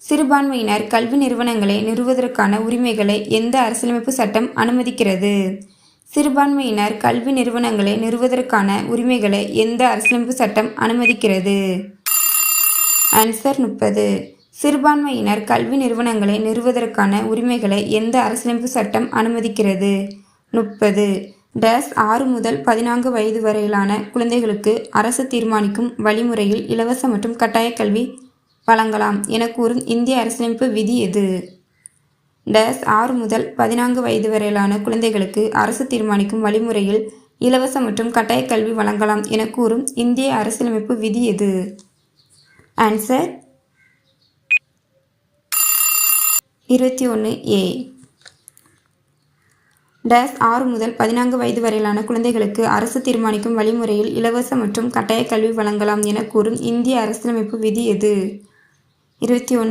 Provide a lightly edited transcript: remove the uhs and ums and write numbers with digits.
சிறுபான்மையினர் கல்வி நிறுவனங்களை நிறுவுவதற்கான உரிமைகளை எந்த அரசியலமைப்பு சட்டம் அனுமதிக்கிறது? சிறுபான்மையினர் கல்வி நிறுவனங்களை நிறுவுவதற்கான உரிமைகளை எந்த அரசியலமைப்பு சட்டம் அனுமதிக்கிறது? ஆன்சர் 30. சிறுபான்மையினர் கல்வி நிறுவனங்களை நிறுவுவதற்கான உரிமைகளை எந்த அரசியலமைப்பு சட்டம் அனுமதிக்கிறது? 30. 6 முதல் 14 வயது வரையிலான குழந்தைகளுக்கு அரசு தீர்மானிக்கும் வழிமுறையில் இலவச மற்றும் கட்டாய கல்வி வழங்கலாம் என கூறும் இந்திய அரசியலமைப்பு விதி எது? 6 முதல் 14 வயது வரையிலான குழந்தைகளுக்கு அரசு தீர்மானிக்கும் வழிமுறையில் இலவச மற்றும் கட்டாய கல்வி வழங்கலாம் என கூறும் இந்திய அரசியலமைப்பு விதி எது? Answer 21A. 6 முதல் 14 வயது வரையிலான குழந்தைகளுக்கு அரசு தீர்மானிக்கும் வழிமுறையில் இலவச மற்றும் கட்டாய கல்வி வழங்கலாம் என கூறும் இந்திய அரசியலமைப்பு விதி எது? 21